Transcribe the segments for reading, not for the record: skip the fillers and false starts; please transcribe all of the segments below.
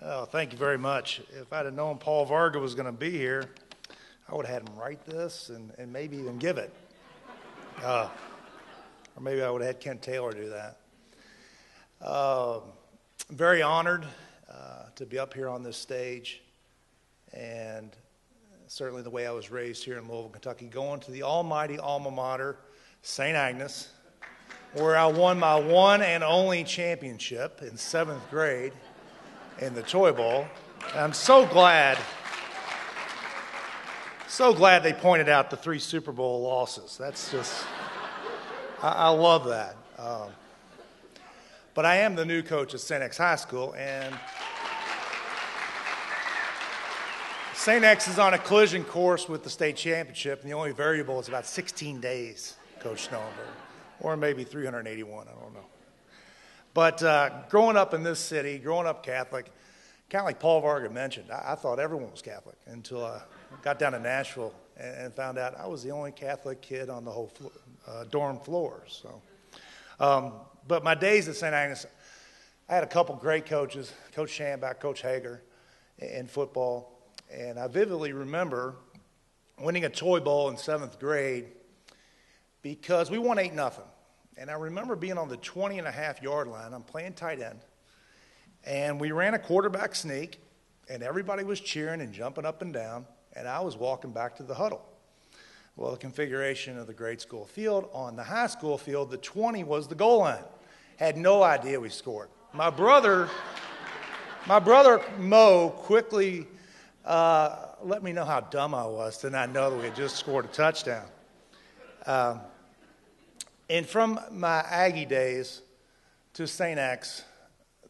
Oh, thank you very much. If I'd have known Paul Varga was going to be here, I would have had him write this and maybe even give it. Or maybe I would have had Kent Taylor do that. Very honored to be up here on this stage, and certainly the way I was raised here in Louisville, Kentucky, going to the almighty alma mater, St. Agnes, where I won my one and only championship in 7th grade in the Toy Bowl. And I'm so glad they pointed out the 3 Super Bowl losses. That's just, I love that. But I am the new coach at St. X High School, and St. X is on a collision course with the state championship, and the only variable is about 16 days, Coach Snowberg, or maybe 381, I don't know. But growing up in this city, growing up Catholic, kind of like Paul Varga mentioned, I thought everyone was Catholic until I got down to Nashville and found out I was the only Catholic kid on the whole dorm floor. So, but my days at St. Agnes, I had a couple great coaches, Coach Schambach, Coach Hager in football, and I vividly remember winning a Toy Bowl in 7th grade because we won 8-0. And I remember being on the 20-and-a-half-yard line. I'm playing tight end. And we ran a quarterback sneak, and everybody was cheering and jumping up and down, and I was walking back to the huddle. Well, the configuration of the grade school field, on the high school field, the 20 was the goal line. Had no idea we scored. My brother Mo quickly let me know how dumb I was to not know that we had just scored a touchdown. And from my Aggie days to St. X,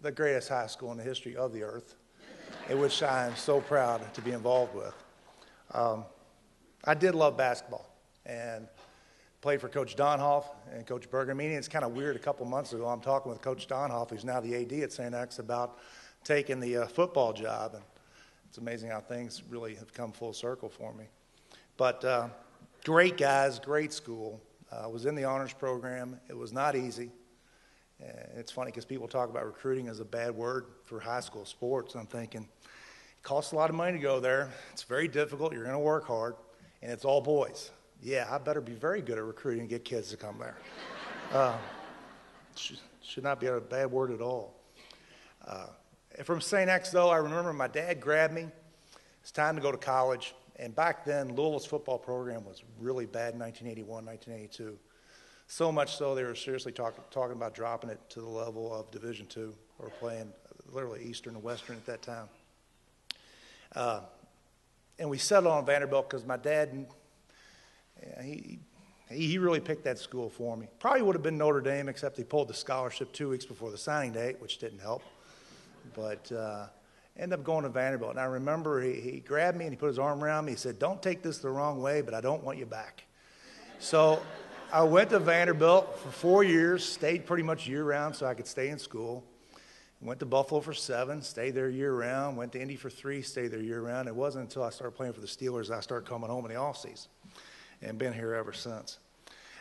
the greatest high school in the history of the earth, in which I am so proud to be involved with. I did love basketball and played for Coach Donhoff and Coach Bergamini. It's kind of weird, a couple months ago, I'm talking with Coach Donhoff, who's now the AD at St. X, about taking the football job. And it's amazing how things really have come full circle for me. But great guys, great school. I was in the honors program. It was not easy. It's funny because people talk about recruiting as a bad word for high school sports. I'm thinking, it costs a lot of money to go there. It's very difficult. You're going to work hard. And it's all boys. Yeah, I better be very good at recruiting and get kids to come there. Should not be a bad word at all. From St. X, though, I remember my dad grabbed me. It's time to go to college. And back then, Louisville's football program was really bad in 1981, 1982. So much so they were seriously talking about dropping it to the level of Division II, or playing literally Eastern and Western at that time. And we settled on Vanderbilt because my dad, he really picked that school for me. Probably would have been Notre Dame, except he pulled the scholarship 2 weeks before the signing date, which didn't help. But ended up going to Vanderbilt. And I remember he grabbed me and he put his arm around me. He said, "Don't take this the wrong way, but I don't want you back." So I went to Vanderbilt for 4 years, stayed pretty much year-round so I could stay in school. Went to Buffalo for 7, stayed there year-round. Went to Indy for 3, stayed there year-round. It wasn't until I started playing for the Steelers I started coming home in the off-season, and been here ever since.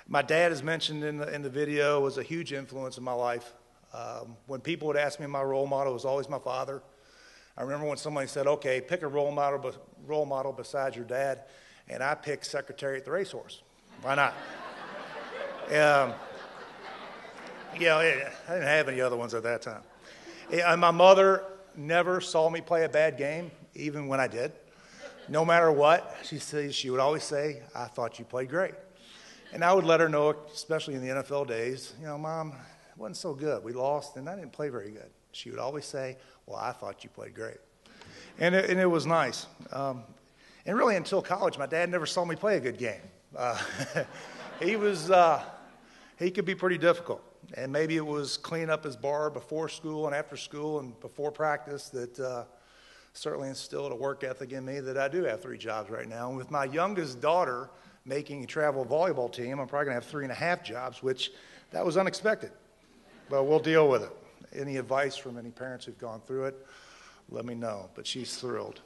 My dad, as mentioned in the video, was a huge influence in my life. When people would ask me, my role model was always my father. I remember when somebody said, "Okay, pick a role model besides your dad," and I picked Secretary at the Racehorse. Why not? I didn't have any other ones at that time. And my mother never saw me play a bad game, even when I did. No matter what, she would always say, "I thought you played great." And I would let her know, especially in the NFL days, "Mom, it wasn't so good. We lost, and I didn't play very good." She would always say, "Well, I thought you played great." And it was nice. And really, until college, my dad never saw me play a good game. He could be pretty difficult. And maybe it was cleaning up his bar before school and after school and before practice that certainly instilled a work ethic in me that I do have 3 jobs right now. And with my youngest daughter making a travel volleyball team, I'm probably going to have 3.5 jobs, which that was unexpected. But we'll deal with it. Any advice from any parents who've gone through it, let me know. But she's thrilled.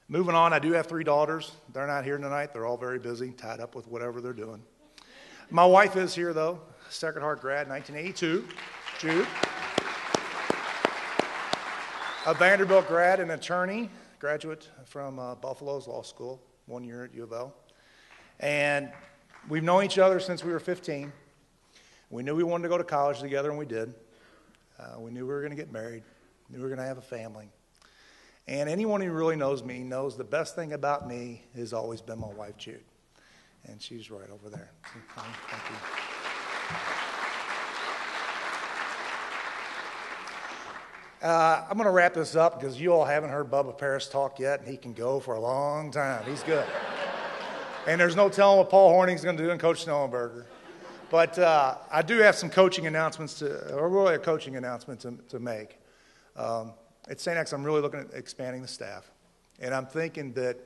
Moving on, I do have 3 daughters. They're not here tonight. They're all very busy, tied up with whatever they're doing. My wife is here, though. Sacred Heart grad, 1982. Jude. a Vanderbilt grad and attorney, graduate from Buffalo's Law School, 1 year at U of L. And we've known each other since we were 15. We knew we wanted to go to college together, and we did. We knew we were going to get married, knew we were going to have a family. And anyone who really knows me knows the best thing about me has always been my wife, Jude. And she's right over there. Thank you. I'm going to wrap this up because you all haven't heard Bubba Paris talk yet, and he can go for a long time. He's good. And there's no telling what Paul Horning's going to do and Coach Snellenberger. But I do have some coaching announcements a coaching announcement to make. At St. X, I'm really looking at expanding the staff. And I'm thinking that,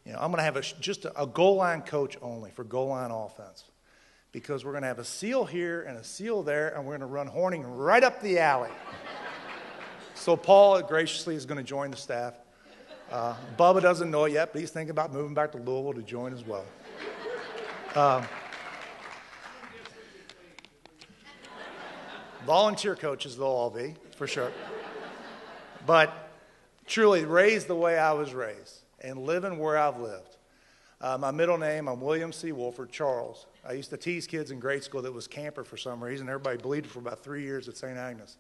I'm going to have just a goal line coach only for goal line offense. Because we're going to have a seal here and a seal there, and we're going to run Horning right up the alley. So Paul graciously is going to join the staff. Bubba doesn't know it yet, but he's thinking about moving back to Louisville to join as well. Volunteer coaches they'll all be, for sure. But truly, raised the way I was raised and living where I've lived. My middle name, I'm William C. Wolford, Charles. I used to tease kids in grade school that was camper for some reason. Everybody believed it for about 3 years at St. Agnes.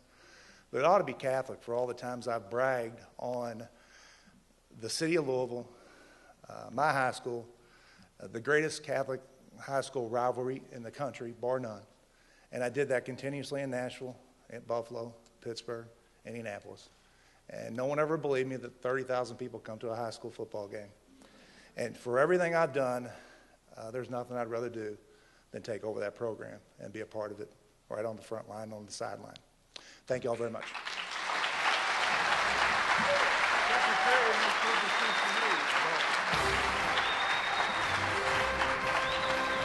But it ought to be Catholic for all the times I've bragged on the city of Louisville, my high school, the greatest Catholic high school rivalry in the country, bar none. And I did that continuously in Nashville, at Buffalo, Pittsburgh, Indianapolis. And no one ever believed me that 30,000 people come to a high school football game. And for everything I've done, there's nothing I'd rather do than take over that program and be a part of it right on the front line, on the sideline. Thank you all very much.